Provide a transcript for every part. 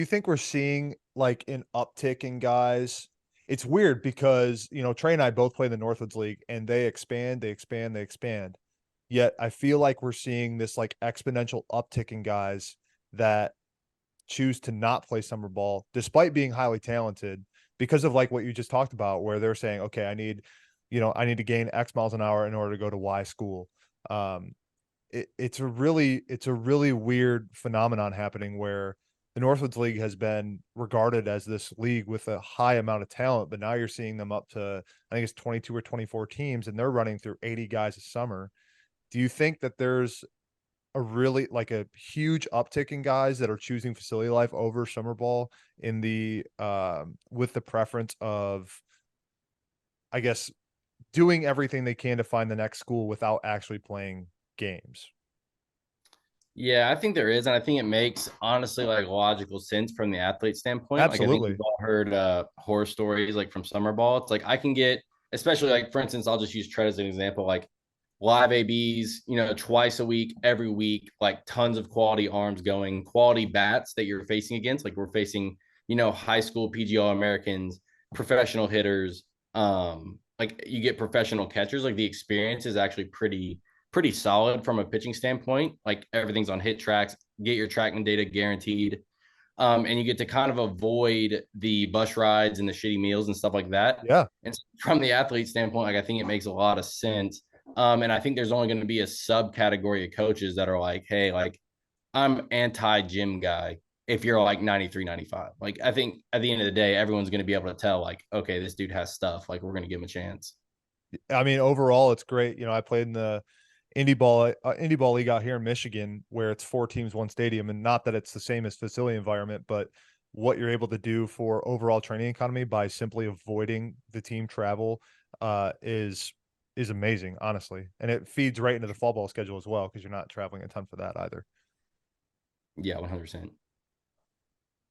you think we're seeing like an uptick in guys? It's weird because, Trey and I both play in the Northwoods League and they expand, they expand, they expand. Yet I feel like we're seeing this like exponential uptick in guys that choose to not play summer ball despite being highly talented because of like what you just talked about, where they're saying, okay, I need to gain X miles an hour in order to go to Y school. Um, it's a really weird phenomenon happening where the Northwoods League has been regarded as this league with a high amount of talent, but now you're seeing them up to, I think it's 22 or 24 teams, and they're running through 80 guys a summer. Do you think that there's a really like a huge uptick in guys that are choosing facility life over summer ball in the with the preference of, I guess, doing everything they can to find the next school without actually playing games? Yeah, I think there is, and I think it makes honestly like logical sense from the athlete standpoint. Like I think we've Absolutely. all heard horror stories like from summer ball. It's like I can get, especially like for instance, I'll just use Tread as an example, like live ABs, twice a week, every week, like tons of quality arms going, quality bats that you're facing against. Like we're facing, high school PGL Americans, professional hitters, like you get professional catchers. Like the experience is actually pretty solid from a pitching standpoint. Like everything's on hit tracks, get your tracking data guaranteed. And you get to kind of avoid the bus rides and the shitty meals and stuff like that. Yeah. And from the athlete standpoint, like I think it makes a lot of sense. And I think there's only going to be a subcategory of coaches that are like, hey, like I'm anti gym guy if you're like 93, 95. Like I think at the end of the day, everyone's going to be able to tell, like, okay, this dude has stuff. Like we're going to give him a chance. I mean, overall, it's great. I played in the indie ball league out here in Michigan, where it's four teams, one stadium, and not that it's the same as facility environment, but what you're able to do for overall training economy by simply avoiding the team travel is amazing, honestly, and it feeds right into the fall ball schedule as well because you're not traveling a ton for that either. Yeah, 100%.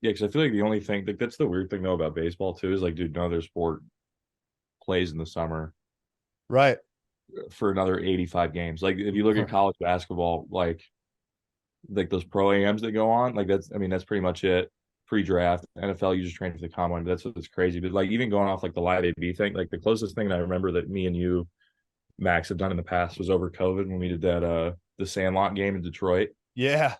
Yeah, because I feel like the only thing, like, that's the weird thing though about baseball too, is like, dude, no other sport plays in the summer Right. for another 85 games. Like, if you look at college basketball, like those pro AMs that go on, like that's, I mean, that's pretty much it. Pre-draft, NFL, you just train for the combine. That's what's crazy. But like, even going off like the live AB thing, like the closest thing that I remember that me and you, Max, have done in the past was over COVID when we did that the Sandlot game in Detroit. Yeah.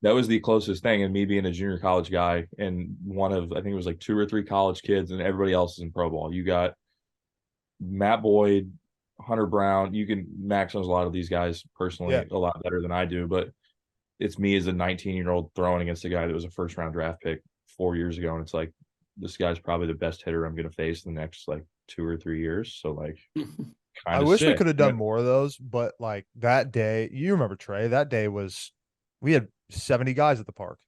That was the closest thing, and me being a junior college guy and one of, I think it was like two or three college kids, and everybody else is in pro ball. You got Matt Boyd, Hunter Brown. You can, Max knows a lot of these guys Yeah. personally a lot better than I do, but it's me as a 19-year-old throwing against a guy that was a first round draft pick 4 years ago, and it's like, this guy's probably the best hitter I'm going to face in the next like 2 or 3 years. So like, I kind of wish we sick. could have done more of those, but like that day, you remember Trey, that day was we had 70 guys at the park.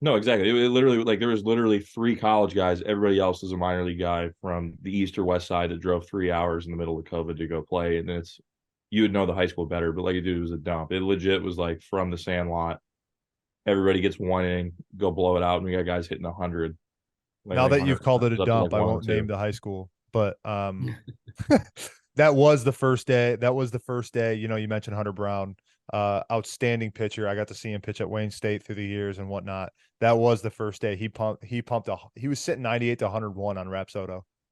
No, exactly. It literally, like, there was literally three college guys. Everybody else is a minor league guy from the east or west side that drove 3 hours in the middle of COVID to go play. And then it's, you would know the high school better, but like, dude, it was a dump. It legit was like from the Sandlot. Everybody gets one inning, go blow it out, and we got guys hitting 100. Like, I Now think that you've Hunter called it a was up to like dump, I won't name 102. the high school, but that was the first day. That was the first day. You mentioned Hunter Brown, outstanding pitcher. I got to see him pitch at Wayne State through the years and whatnot. That was the first day. He was sitting 98 to 101 on Rapsodo.